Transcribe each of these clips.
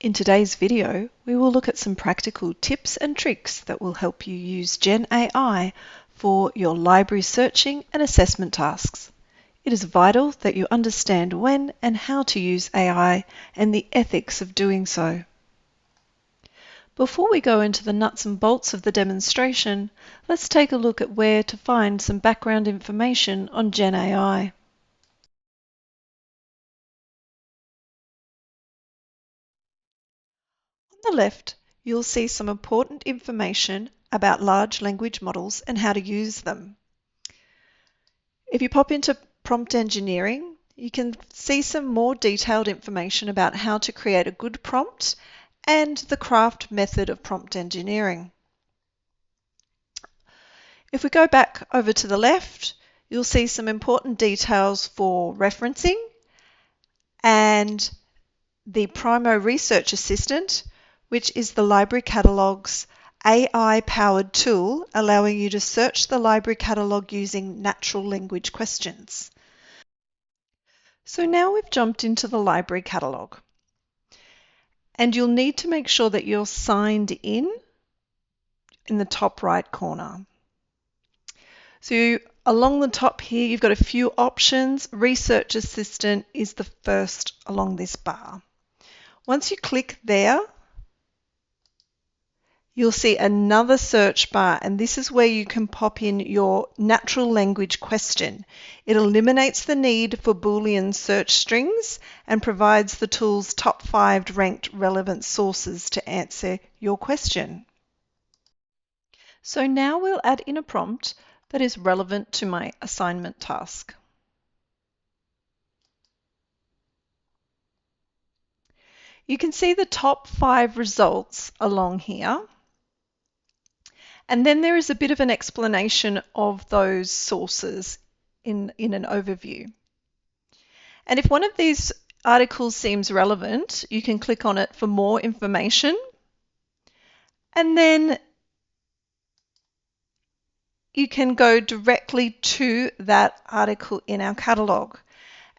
In today's video, we will look at some practical tips and tricks that will help you use GenAI for your library searching and assessment tasks. It is vital that you understand when and how to use AI and the ethics of doing so. Before we go into the nuts and bolts of the demonstration, let's take a look at where to find some background information on GenAI. On the left, you'll see some important information about large language models and how to use them. If you pop into prompt engineering, you can see some more detailed information about how to create a good prompt and the craft method of prompt engineering. If we go back over to the left, you'll see some important details for referencing and the Primo Research Assistant, which is the library catalog's AI-powered tool allowing you to search the library catalog using natural language questions. So now we've jumped into the library catalog, and you'll need to make sure that you're signed in the top right corner. So along the top here, you've got a few options. Research Assistant is the first along this bar. Once you click there, you'll see another search bar, and this is where you can pop in your natural language question. It eliminates the need for Boolean search strings and provides the tool's top 5 ranked relevant sources to answer your question. So now we'll add in a prompt that is relevant to my assignment task. You can see the top 5 results along here. And then there is a bit of an explanation of those sources in an overview. And if one of these articles seems relevant, you can click on it for more information. And then you can go directly to that article in our catalogue,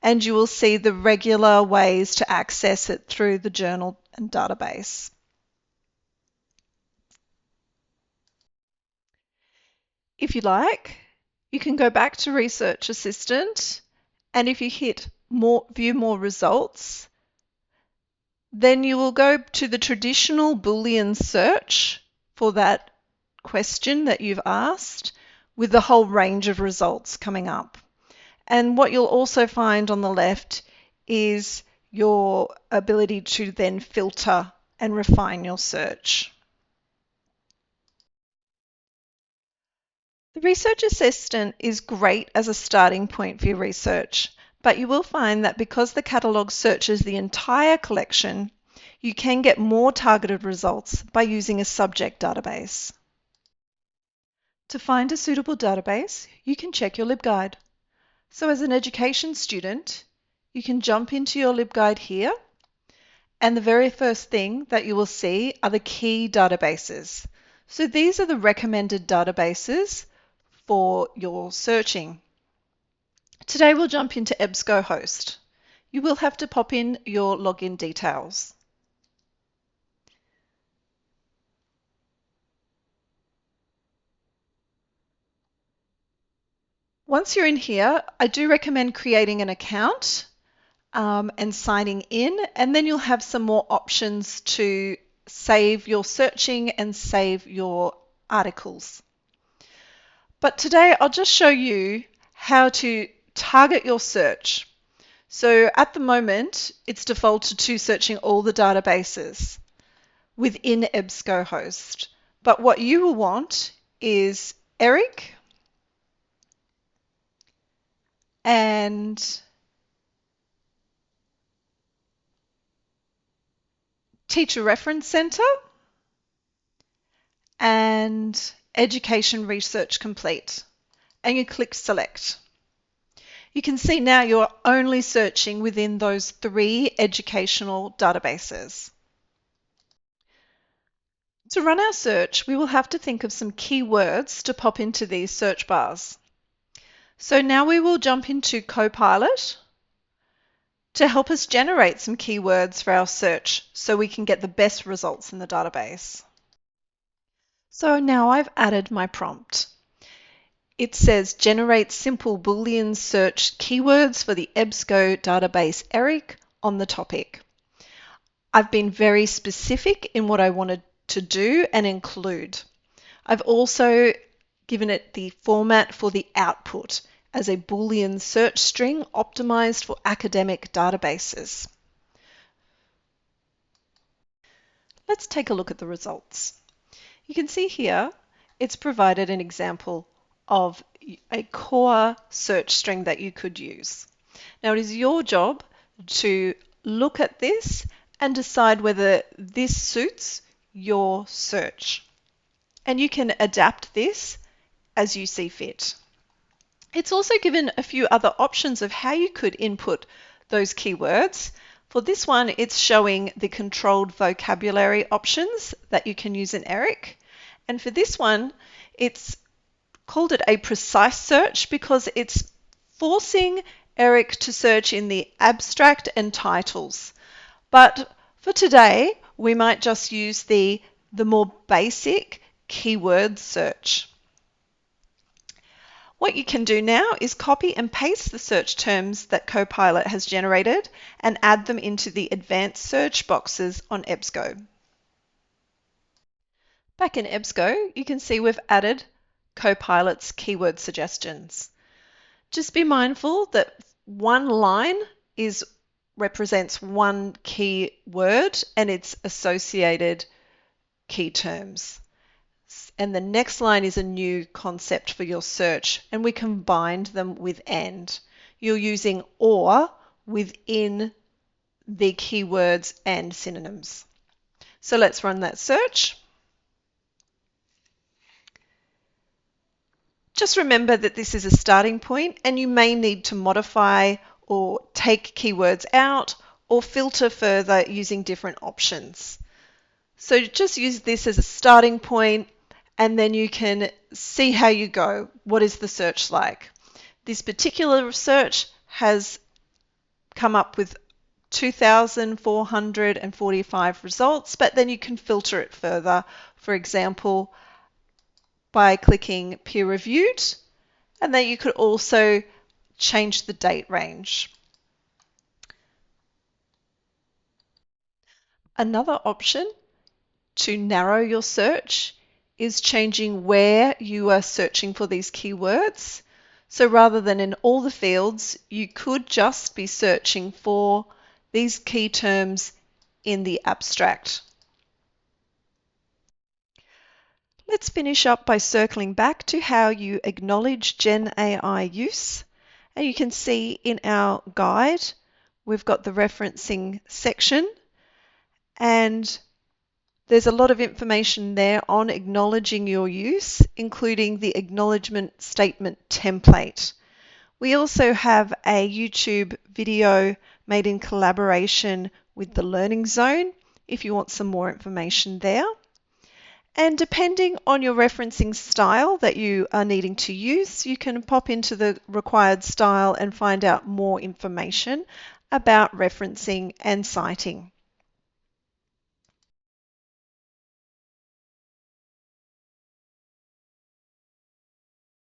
and you will see the regular ways to access it through the journal and database. If you like, you can go back to Research Assistant, and if you hit View More Results, then you will go to the traditional Boolean search for that question that you've asked, with the whole range of results coming up. And what you'll also find on the left is your ability to then filter and refine your search. The Research Assistant is great as a starting point for your research, but you will find that because the catalogue searches the entire collection, you can get more targeted results by using a subject database. To find a suitable database, you can check your LibGuide. So as an education student, you can jump into your LibGuide here, and the very first thing that you will see are the key databases. So these are the recommended databases for your searching. Today we'll jump into EBSCOhost. You will have to pop in your login details. Once you're in here, I do recommend creating an account and signing in, and then you'll have some more options to save your searching and save your articles. But today I'll just show you how to target your search. So at the moment, it's defaulted to searching all the databases within EBSCOhost. But what you will want is Eric and Teacher Reference Center and Education Research Complete, and you click Select. You can see now you're only searching within those 3 educational databases. To run our search, we will have to think of some keywords to pop into these search bars. So now we will jump into Copilot, to help us generate some keywords for our search so we can get the best results in the database. So now I've added my prompt. It says generate simple Boolean search keywords for the EBSCO database ERIC on the topic. I've been very specific in what I wanted to do and include. I've also given it the format for the output as a Boolean search string optimized for academic databases. Let's take a look at the results. You can see here it's provided an example of a core search string that you could use. Now it is your job to look at this and decide whether this suits your search. And you can adapt this as you see fit. It's also given a few other options of how you could input those keywords. For this one, it's showing the controlled vocabulary options that you can use in ERIC. And for this one, it's called it a precise search because it's forcing ERIC to search in the abstract and titles. But for today, we might just use the more basic keyword search. What you can do now is copy and paste the search terms that Copilot has generated and add them into the advanced search boxes on EBSCO. Back in EBSCO, you can see we've added Copilot's keyword suggestions. Just be mindful that one line represents one key word and its associated key terms. And the next line is a new concept for your search, and we combined them with and. You're using or within the keywords and synonyms. So let's run that search. Just remember that this is a starting point and you may need to modify or take keywords out or filter further using different options. So just use this as a starting point and then you can see how you go. What is the search like? This particular search has come up with 2,445 results, but then you can filter it further. For example, by clicking peer reviewed, and then you could also change the date range. Another option to narrow your search is changing where you are searching for these keywords. So rather than in all the fields, you could just be searching for these key terms in the abstract. Let's finish up by circling back to how you acknowledge GenAI use. And you can see in our guide, we've got the referencing section, and there's a lot of information there on acknowledging your use, including the acknowledgement statement template. We also have a YouTube video made in collaboration with the Learning Zone if you want some more information there. And depending on your referencing style that you are needing to use, you can pop into the required style and find out more information about referencing and citing.